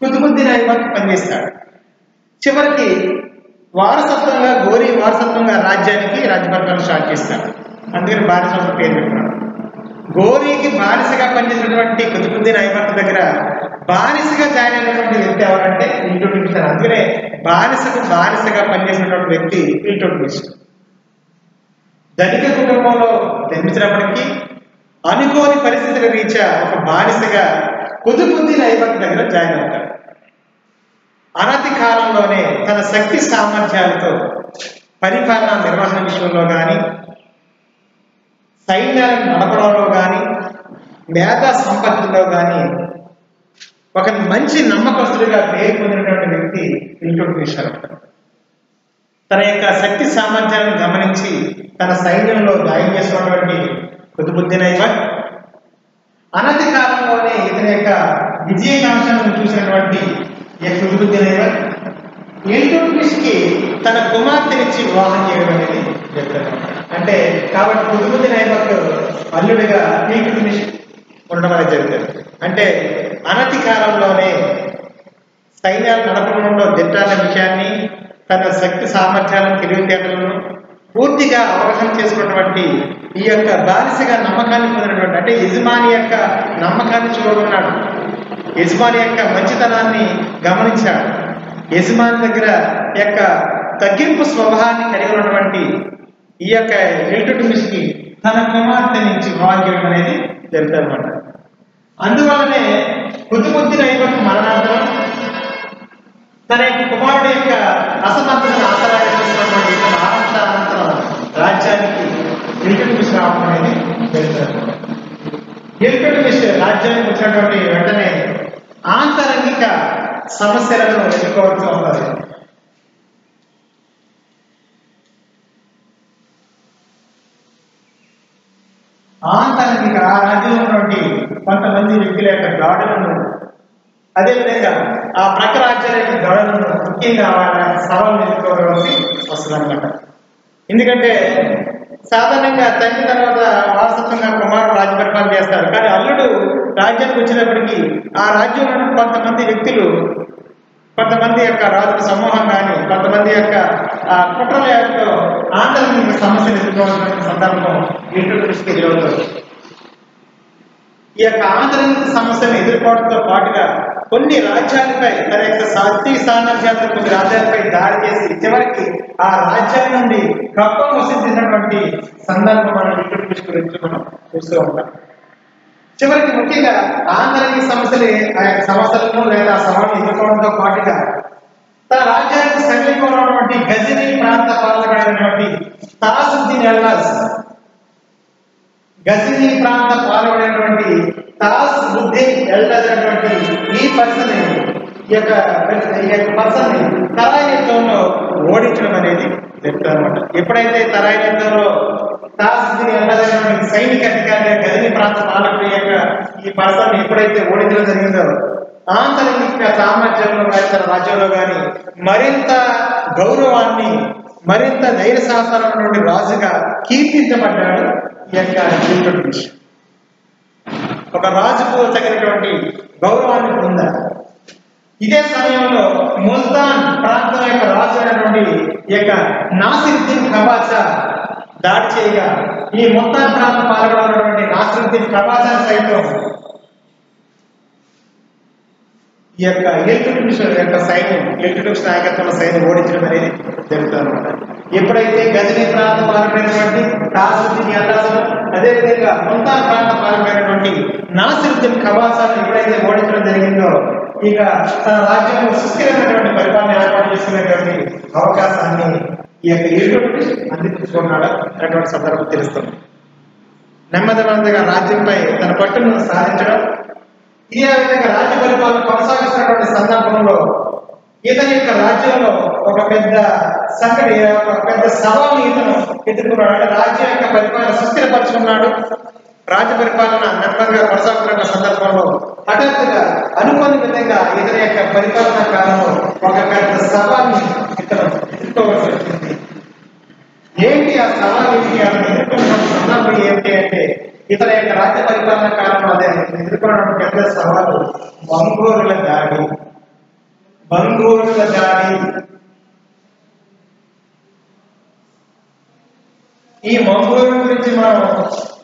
కుతుబుద్దీన్ ఐబక్ పనిచేస్తాడు. చివరికి వారసత్వంగా రాజ్యపరిపాలన స్టార్ట్ చేస్తాడు. అందుకని బానిస పేరు పెట్టాడు. గోరీకి బానిసగా పనిచేసినటువంటి కుతుబుద్దీన్ ఐబక్ దగ్గర బానిసగా జాయిన్ అయినటువంటి వ్యక్తి ఎవరంటే ఇల్టుట్మిష్. అందుకనే బానిసగా పనిచేసినటువంటి వ్యక్తి ఇల్టుట్మిష్. ధనిక కుటుంబంలో జన్మించినప్పటికీ అనుకోని పరిస్థితుల రీత్యా ఒక బానిసగా కుతుబుద్దీన్ ఐబక్ దగ్గర జాయిన్ అవుతాడు. అనతి కాలంలోనే తన శక్తి సామర్థ్యాలతో పరిపాలన నిర్వహణ విషయంలో కానీ, సైన్యాలను నడపడంలో కానీ, మేధా సంపత్తిలో కానీ ఒక మంచి నమ్మకస్తుడిగా పేరు పొందినటువంటి వ్యక్తి ఇల్టుట్మిష్. తన యొక్క శక్తి సామర్థ్యాలను గమనించి తన సైన్యంలో జాయిన్ చేసినటువంటి కుతుబుద్దీన్ ఐబక్ అనతి కాలంలోనే ఇతని యొక్క విజయకాంక్షలను చూసినటువంటి కుతుబుద్దీన్ ఐబక్ ఇల్టుట్మిష్కి తన కుమార్తెనిచ్చి వివాహం చేయడం అనేది చెప్తారు. అంటే కాబట్టి కుతుబుద్దీన్ ఐబక్ అల్లుడిగా ఇల్టుట్మిష్ ఉండడం అనేది జరుగుతుంది. అంటే అనతి కాలంలోనే సైన్యాలు నడపడంలో దిట్టాల విషయాన్ని, తన శక్తి సామర్థ్యాలను, తెలివితేటలను పూర్తిగా అవగాహన చేసుకున్నటువంటి ఈ యొక్క బానిసగా నమ్మకాన్ని పొందినటువంటి, అంటే యజమాని యొక్క నమ్మకాన్ని చూడగొన్నాడు, యజమాని యొక్క మంచితనాన్ని గమనించాడు, యజమాని దగ్గర యొక్క తగ్గింపు స్వభావాన్ని కలిగి ఉన్నటువంటి ఈ యొక్క ఇల్టుట్మిష్కి తన కుమార్తె నుంచి వివాహం చేయడం అనేది జరుగుతుందన్నమాట. అందువల్లనే కుతుబుద్దీన్ ఐబక్ మరణాంతరం తన యొక్క కుమారుడు యొక్క అసమర్థతను ఆసరాగా చేసుకున్నటువంటి అనంతరం రాజ్యానికి ఇల్టుట్మిష్ రావడం అనేది జరుగుతుంది. ఇల్టుట్మిష్ రాజ్యానికి వచ్చినటువంటి వెంటనే ఆంతరంగిక సమస్యలను ఎదుర్కోవాల్సి వస్తుంది. ఆంతరంగిక ఆ రాజ్యంలో ఉన్నటువంటి కొంతమంది వ్యక్తుల యొక్క దాడులను, అదేవిధంగా ఆ ప్రక్క రాజ్యాల యొక్క దాడులను ముఖ్యంగా వాళ్ళ సవాళ్ళు ఎదుర్కోవాల్సి వస్తుంది అనమాట. ఎందుకంటే సాధారణంగా తండ్రి తర్వాత వారసత్వంగా కుమారుడు రాజ్య పరిపాలన చేస్తారు. కానీ అల్లుడు రాజ్యానికి వచ్చినప్పటికీ ఆ రాజ్యంలో కొంతమంది వ్యక్తులు, కొంతమంది యొక్క రాజుల సమూహం కానీ, కొంతమంది యొక్క కుట్రల యొక్క ఆంతరిక సమస్యలు ఎదుర్కోవాల్సిన సందర్భం ఇల్టుట్మిష్కి ఎదురవుతుంది. ఈ యొక్క ఆంతరిక సమస్యను ఎదుర్కోవడంతో పాటుగా కొన్ని రాజ్యాలపై తన యొక్క శక్తి సామర్థ్యాలతో కొన్ని రాజ్యాలపై దాడి చేసి చివరికి ఆ రాజ్యాల నుండి కప్పం వసించినటువంటి సందర్భం మనం ఇల్టుట్మిష్ గురించి మనం చూస్తూ ఉంటాం. చివరికి ముఖ్యంగా ఆంతరిక సమస్యలను లేదా సవాళ్ళను ఎదుర్కోవడంతో పాటుగా తన రాజ్యానికి సమీపంలో ఉన్నటువంటి గజనీ ప్రాంత పాలకుడైనటువంటి తాసుద్దీన్ ఎల్లాస్, గజనీ ప్రాంత పాలకుడైనటువంటి తాసుద్దీన్ ఎల్లాస్ అనేటువంటి ఈ పర్సన్ తరాయి యుద్ధంలో ఓడించడం అనేది చెప్తారన్నమాట. ఎప్పుడైతే తరాయి యుద్ధంలో తాసుద్దీన్ ఎల్లాస్ అనేటువంటి సైనిక అధికారిగా గజనీ ప్రాంత పాలకుడి యొక్క ఈ పర్సన్ ఎప్పుడైతే ఓడించడం జరిగిందో ఆంతరిక సామర్థ్యంలో కానీ తన రాజ్యంలో కానీ మరింత గౌరవాన్ని, మరింత ధైర్య సాహసాలైనటువంటి రాజుగా కీర్తించబడ్డాడు ఈ యొక్క ఇల్టుట్మిష్. ఒక రాజుకు తగినటువంటి గౌరవాన్ని పొందారు. ఇదే సమయంలో ముల్తాన్ ప్రాంతం యొక్క రాజు అయినటువంటి ఈ యొక్క నాసిరుద్దీన్ ఖవాజా దాడి చేయగా ఈ ముల్తాన్ ప్రాంత పాల్గొన్నటువంటి నాసిరుద్దీన్ ఖవాజా సైతం ఈ యొక్క ఇల్టుట్మిష్ యొక్క సైన్యం, ఇల్టుట్మిష్ నాయకత్వంలో సైన్యం ఓడించడం అనేది జరుగుతుందన్నమాట. ఎప్పుడైతే గజనీ ప్రాంత పాల్గొనేటువంటి తాసుద్దీన్ ఎల్లాస్, అదేవిధంగా ముల్తాన్ ప్రాంత పాల్గొనేటువంటి నాసిరుద్దీన్ ఖవాజాను ఎప్పుడైతే ఓడించడం జరిగిందో ఇక తన రాజ్యంలో సుస్థిరమైనటువంటి పరిపాలన ఏర్పాటు చేసుకునేటువంటి అవకాశాన్ని ఈ యొక్క ఇల్టుట్మిష్ అందిపుచ్చుకున్నాడు అనేటువంటి సందర్భం తెలుస్తుంది. నెమ్మదిగా రాజ్యంపై తన పట్టును సాధించడం, ఇదే విధంగా రాజ్య పరిపాలన కొనసాగిస్తున్నటువంటి సందర్భంలో ఇతని యొక్క రాజ్యంలో ఒక పెద్ద సంకటి, ఒక పెద్ద సవాల్ని ఇతను ఎదుర్కొన్నాడు. అంటే రాజ్యం యొక్క పరిపాలన సుస్థిరపరుచుకున్నాడు. రాజ్య పరిపాలన నెమ్మదిగా కొనసాగుతున్న సందర్భంలో హఠాత్తుగా అనుకోని విధంగా ఇతని యొక్క పరిపాలనా కాలంలో ఒక పెద్ద సవాల్ని ఇతను ఎదుర్కోవాల్సి వచ్చింది. ఏంటి ఆ సవాల్ ఏంటి అని ఎదుర్కొన్న సందర్భం ఏంటి అంటే ఇతని యొక్క రాజ్య పరిపాలన కాలంలో అదే ఎదుర్కొన్న పెద్ద సవాలు మంగోలుల దాడి. మంగోలుల దాడి. ఈ మంగోలు గురించి మనం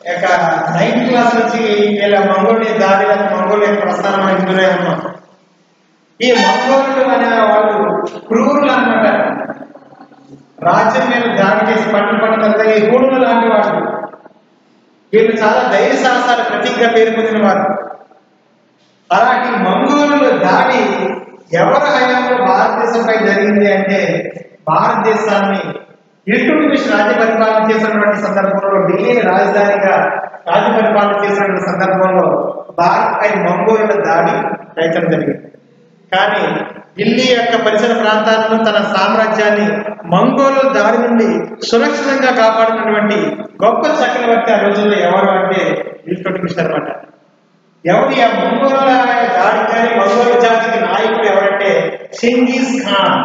యొక్క 9th క్లాస్ నుంచి ఇలా మంగోలి దాడి, మంగోలియా ప్రస్థానం అని ఇందులో ఉన్నాం. ఈ మంగోలు అనే వాళ్ళు క్రూరులు అన్నమాట. రాజ్యం మీద దాడి చేసి పట్టిన ఈ గూడులు లాంటి వాళ్ళు. వీళ్ళు చాలా ధైర్య సాహసాల ప్రతీకగా పేరు పొందిన వారు. అలాంటి మంగోలుల దాడి ఎవరి హయాంలో భారతదేశంపై జరిగింది అంటే భారతదేశాన్ని ఇల్టుట్మిష్ రాజ్య పరిపాలన చేసినటువంటి సందర్భంలో, ఢిల్లీని రాజధానిగా రాజ్య పరిపాలన చేసినటువంటి సందర్భంలో భారత్పై మంగోలుల దాడి రైతం జరిగింది. కానీ ఢిల్లీ యొక్క పరిసర ప్రాంతాలను తన సామ్రాజ్యాన్ని మంగోలుల దాడి నుండి సురక్షితంగా కాపాడినటువంటి గొప్ప చక్రవర్తి ఆ రోజుల్లో ఎవరు అంటే ఇల్టుట్మిష్ అన్నమాట. ఎవరు ఆ మంగోలుల దాడి కానీ మంగోలు జాతికి నాయకుడు ఎవరంటే చెంగిస్ ఖాన్.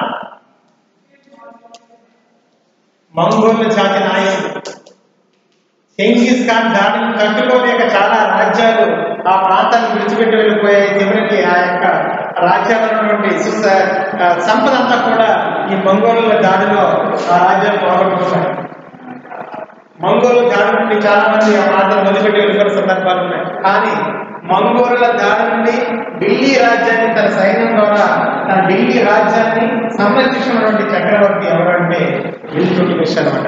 మంగోలు జాతి నాయకుడు చెంగిస్ ఖాన్ దాడిని తట్టుకోలేక చాలా రాజ్యాలు ఆ ప్రాంతాన్ని విడిచిపెట్టి వెళ్ళిపోయాయి. చివరికి ఆ యొక్క రాజ్యాల సంపద అంతా కూడా ఈ మంగోలుల దాడిలో ఆ రాజ్యాలు పోగొట్టుకున్నాయి. మంగోలు దాడి నుండి చాలా మంది ఆ ప్రాంతాన్ని వదిలిపెట్టి వెళ్ళిపోయిన సందర్భాలు ఉన్నాయి. కానీ మంగోలుల దాడి నుండి ఢిల్లీ రాజ్యాన్ని తన సైన్యం ద్వారా తన ఢిల్లీ రాజ్యాన్ని సంరక్షించినటువంటి చక్రవర్తి ఎవరంటే ఇల్టుట్మిష్ అన్నమాట.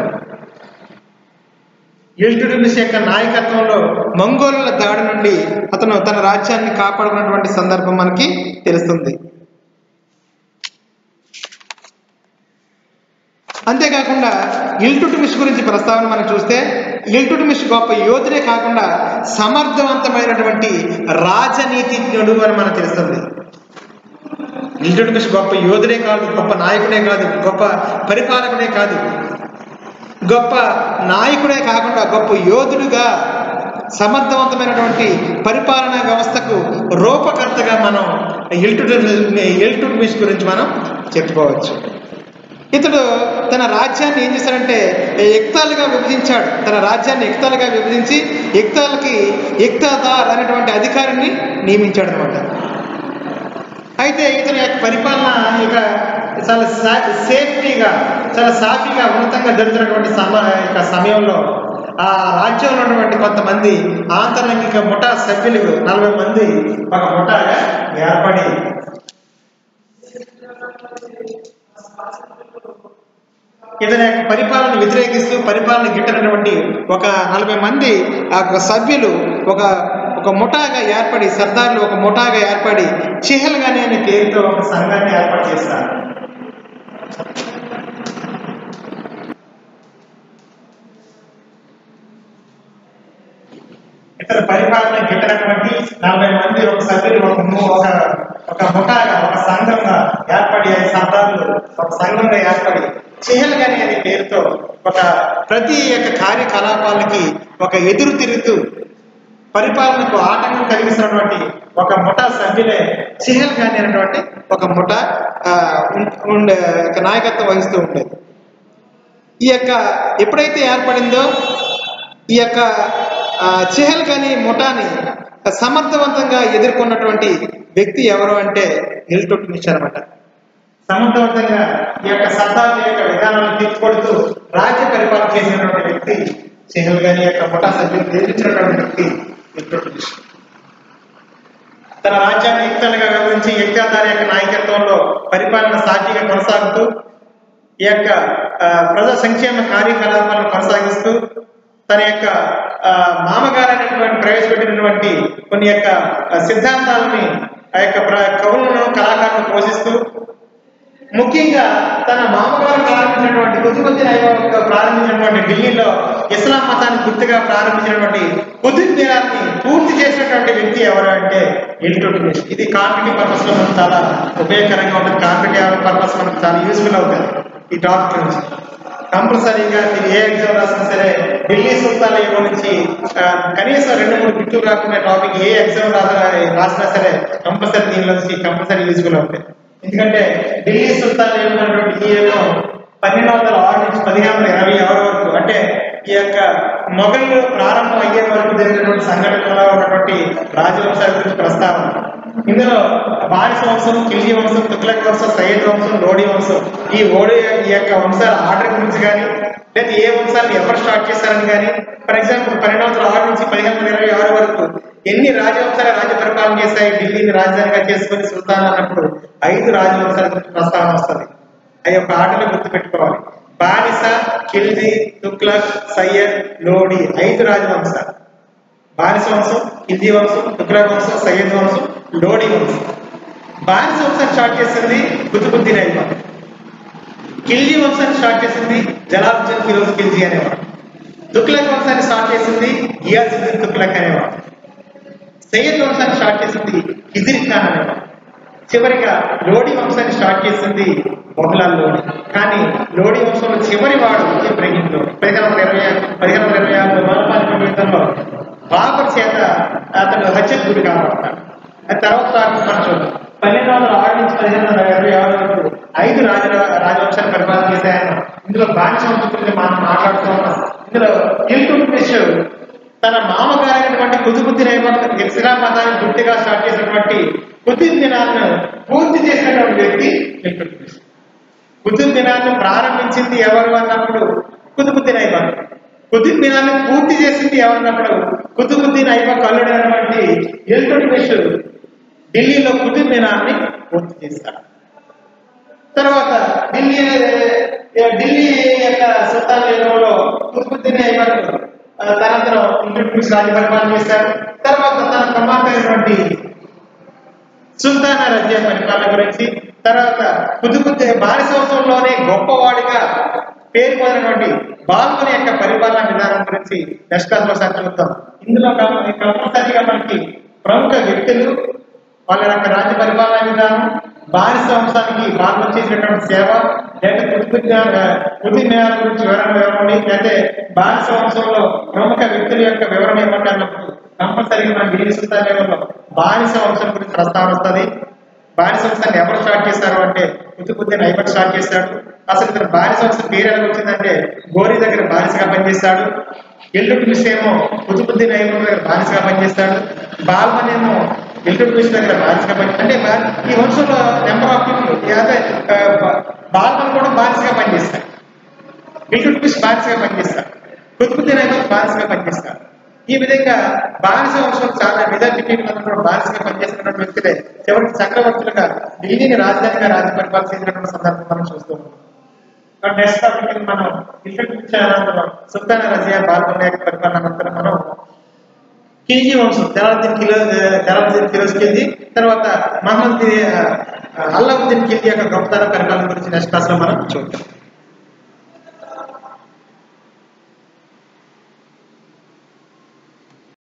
ఇల్టుట్మిష్ యొక్క నాయకత్వంలో మంగోలుల దాడి నుండి అతను తన రాజ్యాన్ని కాపాడుకున్నటువంటి సందర్భం మనకి తెలుస్తుంది. అంతేకాకుండా ఇల్టుట్మిష్ గురించి ప్రస్తావన మనం చూస్తే ఇల్టుట్మిష్ గొప్ప యోధుడే కాకుండా సమర్థవంతమైనటువంటి రాజనీతిజ్ఞుడు అని మనకు తెలుస్తుంది. ఇల్టుట్మిష్ గొప్ప యోధుడే కాదు, గొప్ప నాయకుడే కాదు, గొప్ప పరిపాలకుడే కాదు, గొప్ప నాయకుడే కాకుండా గొప్ప యోధుడుగా సమర్థవంతమైనటువంటి పరిపాలనా వ్యవస్థకు రూపకర్తగా మనం ఇల్టుట్మిష్ గురించి మనం చెప్పుకోవచ్చు. ఇతడు తన రాజ్యాన్ని ఏం చేశాడంటే ఎక్తాలుగా విభజించాడు. తన రాజ్యాన్ని ఎక్తాలుగా విభజించి ఎక్తాలకి ఎక్తాదార్ అనేటువంటి అధికారిని నియమించాడు అనమాట. అయితే ఇతని యొక్క పరిపాలన ఇక చాలా సేఫ్టీగా, చాలా సాఫీగా, ఉన్నతంగా జరుగుతున్నటువంటి సమయంలో ఆ రాజ్యంలో ఉన్నటువంటి కొంతమంది ఆంతరంగిక ముఠా సభ్యులు 40 మంది ఒక ముఠాగా ఏర్పడి ఇతని యొక్క పరిపాలన వ్యతిరేకిస్తూ పరిపాలన గిట్టనటువంటి ఒక 40 మంది ఆ సభ్యులు ఒక ముఠాగా ఏర్పడి, సర్దార్లు ఒక ముఠాగా ఏర్పడి చిహల్గాని అనే పేరుతో ఒక సంఘాన్ని ఏర్పాటు చేస్తారు. ఇతర పరిపాలన గిట్టనటువంటి 40 మంది ఒక సభ్యులు ఒక ముఠాగా, ఒక సంఘంగా ఏర్పడి, సర్దార్లు ఒక సంఘంగా ఏర్పడి చిహల్గాని అనే పేరుతో ప్రతి యొక్క కార్యకలాపాలకి ఒక ఎదురు తిరుగుతూ పరిపాలనకు ఆటంకం కలిగిస్తున్నటువంటి ఒక ముఠా సభ్యులే చిహల్గాని అనేటువంటి ఒక ముఠా నాయకత్వం వహిస్తూ ఉండేది. ఈ యొక్క ఎప్పుడైతే ఏర్పడిందో ఈ యొక్క చిహల్గాని ముఠాని సమర్థవంతంగా ఎదుర్కొన్నటువంటి వ్యక్తి ఎవరు అంటే ఇల్టుట్మిష్ అన్నమాట. సమర్థవంతంగా ఈ యొక్క సర్దార్ల యొక్క విధానాలను తీర్చుకొడుతూ రాజ్య పరిపాలన చేసినటువంటి వ్యక్తి చిహల్గాని యొక్క ముఠా సభ్యులు ఎదిరించినటువంటి వ్యక్తి ఇల్టుట్మిష్. తన రాజ్యాన్ని ఎక్తాలుగా వివరించి ఎక్తాదార్ యొక్క నాయకత్వంలో పరిపాలన సాక్షిగా కొనసాగుతూ ఈ యొక్క ప్రజా సంక్షేమ కార్యకలాపాలను కొనసాగిస్తూ తన యొక్క మామగారైనటువంటి ప్రవేశపెట్టినటువంటి కొన్ని యొక్క సిద్ధాంతాలని ఆ యొక్క కవులను ముఖ్యంగా తన మామగారు ప్రారంభించినటువంటి కుతుబుద్దీన్ ఐబక్ ప్రారంభించినటువంటి ఢిల్లీలో ఇస్లాం మతాన్ని గుర్తుగా ప్రారంభించినటువంటి కుతుబ్ మినార్ని పూర్తి చేసినటువంటి వ్యక్తి ఎవరు అంటే ఇల్టుట్మిష్. ఇది కాంపిటేటివ్ పర్పస్ లో మనకు చాలా ఉపయోగకరంగా ఉంటుంది. కాంపిటేటివ్ పర్పస్ మనకు చాలా యూస్ఫుల్ అవుతుంది. ఈ టాపిక్ నుంచి కంపల్సరీగా మీరు ఏ ఎగ్జామ్ రాసినా సరే ఢిల్లీ సుల్తాన్ల యుగం నుంచి కనీసం 2-3 బిట్లు రాకుండా టాపిక్ ఏ ఎగ్జామ్ రాసినా సరే కంపల్సరీ దీనిలో కంపల్సరీ యూస్ఫుల్ అవుతుంది. ఎందుకంటే ఢిల్లీ సుల్తాన్ల యుగం అనేటువంటి ఈ యుగం 1206 నుంచి 1526 వరకు, అంటే ఈ యొక్క మొఘలు ప్రారంభం అయ్యే వరకు జరిగినటువంటి సంఘటనలో ఉన్నటువంటి రాజవంశాల గురించి ప్రస్తావన. ఇందులో బానిస వంశం, ఖిల్జీ వంశం, తుగ్లక్ వంశం, సయ్యద్ వంశం, లోడీ వంశం, ఈ యొక్క వంశాల ఆర్డర్ గురించి కానీ లేదా ఏ వంశాన్ని ఎవరు స్టార్ట్ చేశారని కానీ, ఫర్ ఎగ్జాంపుల్ 1206 నుంచి 1526 వరకు ఎన్ని రాజవంశాల రాజ్య పరిపాలన చేశాయి ఢిల్లీని రాజధానిగా చేసుకుని సుల్తాన్ అన్నప్పుడు 5 రాజవంశాల గురించి ప్రస్తావన వస్తుంది. ఆ యొక్క ఆర్డర్ని గుర్తుపెట్టుకోవాలి. బానిస, ఖిల్జీ, తుగ్లక్, సయ్యద్, లోడీ 5 రాజవంశాలు. బానిస వంశం, ఖిల్జీ వంశం, తుగ్లక్ వంశం, సయ్యద్ వంశం, లోడీ వంశం. బానిస వంశాన్ని స్టార్ట్ చేసింది కుతుబుద్దీన్ ఐబక్. ఖిల్జీ వంశాన్ని స్టార్ట్ చేసింది జలాలుద్దీన్ ఫిరోజ్ ఖిల్జీ అనేవాడు. తుగ్లక్ వంశాన్ని స్టార్ట్ చేసింది గియాసుద్దీన్ తుగ్లక్ అనేవాడు. సయ్యద్ వంశాన్ని స్టార్ట్ చేసింది హిజిర్ ఖాన్ అనేవాడు. చివరిగా లోడీ వంశాన్ని స్టార్ట్ చేసింది మొఘలాల్ లోడీ. కానీ లోడీ వంశంలో చివరి వాడు ఇబ్రహీం లోడీ. 1526 మహాపాలిక యుద్ధంలో బాబర్ చేత అతను హత్యకు గురి కాబడతాడు. అది తర్వాత మనం చూద్దాం. 1206 నుంచి 1526 వరకు 5 రాజవంశాలు పరిపాలన చేశాయన్న. ఇందులో బానిస వంశం గురించి మనం మాట్లాడుతూ ఉన్నాం. ఇందులో ఇల్టుట్మిష్ తన మామగారైనటువంటి కుతుబుద్దీన్ ఐబక్ ఇస్లాం మతాన్ని గుర్తుగా స్టార్ట్ చేసినటువంటి కుతుబ్ మినార్ను పూర్తి చేసినటువంటి వ్యక్తి ఇల్టుట్మిష్. కుతుబ్ మినార్ను ప్రారంభించింది ఎవరు అన్నప్పుడు కుతుబుద్దీన్ ఐబక్. కుతుబ్ మినార్ను పూర్తి చేసింది ఎవరన్నప్పుడు కుతుబుద్దీన్ ఐబక్ అల్లుడైనటువంటి ఇల్టుట్మిష్ ఢిల్లీలో కుతుబ్ మినార్ని పూర్తి చేశారు. తర్వాత ఢిల్లీ యొక్క సుల్తాన్ యుగంలో కుతుబుద్దీన్ ఐబక్ తనంతరం ఇల్టుట్మిష్ రాజ్య పరిపాలన చేశారు. తర్వాత తన కుమార్తె సుల్తానా రజియా పరిపాలన గురించి, తర్వాత కుతుబుద్దీన్ బానిస వంశంలోనే గొప్పవాడిగా పేరు పొందినటువంటి బాల్మని యొక్క పరిపాలన విధానం గురించి నెక్స్ట్ క్లాస్ లో చూద్దాం. ఇందులో కంపల్సరిగా మనకి ప్రముఖ వ్యక్తులు, వాళ్ళ యొక్క రాజ్య పరిపాలన విధానం, బానిస వంశానికి బాల్మని చేసినటువంటి సేవ, లేదా కుతుబ్ మినార్ గురించి వివరణ ఇవ్వండి, లేకపోతే బానిస వంశంలో ప్రముఖ వ్యక్తుల యొక్క వివరణ ఇవ్వండి అన్నప్పుడు కంపల్సరీగా మన ఢిల్లీ సుల్తాన్ యుగంలో బానిస వంశం గురించి ప్రస్తావన వస్తుంది. బానిస వంశాన్ని ఎవరు స్టార్ట్ చేశారు అంటే కుతుబుద్దీన్ ఐబక్ స్టార్ట్ చేశాడు. అసలు ఇతను బానిస వంశం పేరు ఎలా వచ్చిందంటే గోరీ దగ్గర బానిసగా పనిచేస్తాడు. ఇల్టుట్మిష్ ఏమో కుతుబుద్దీన్ ఐబక్ దగ్గర బానిసగా పనిచేస్తాడు. బాల్మన్ ఏమో ఇల్టుట్మిష్ దగ్గర బానిసగా అంటే ఈ వంశంలో నెంబర్ ఆఫ్ పీపుల్ అదే బాల్మన్ కూడా బానిసగా పనిచేస్తాడు, ఇల్టుట్మిష్ బానిసగా పనిచేస్తాడు, కుతుబుద్దీన్ ఐబక్ బానిసగా పనిచేస్తాడు. ఈ విధంగా బానిస వంశం చాలా మెజారిటీ పీపుల్ బానిసగా పనిచేస్తున్నటువంటి వ్యక్తులే చివరికి చక్రవర్తులుగా ఢిల్లీని రాజధానిగా రాజ్య పరిపాలన చేసినటువంటి సందర్భం మనం చూస్తూ ఉన్నాం. నెక్స్ట్ టాపిక్ మనం ఇల్టుట్మిష్ అనంతరం సుల్తానా రజియా బాల్మన్ యొక్క పరిపాలన అనంతరం మనం ఖిల్జీ వంశం జలాలుద్దీన్ ఫిరోజ్ ఖిల్జీ, తర్వాత మహమ్మద్ అల్లావుద్దీన్ ఖిల్జీ యొక్క గొప్పతనం పరిపాలన గురించి నెక్స్ట్ క్లాస్ లో మనం చూద్దాం.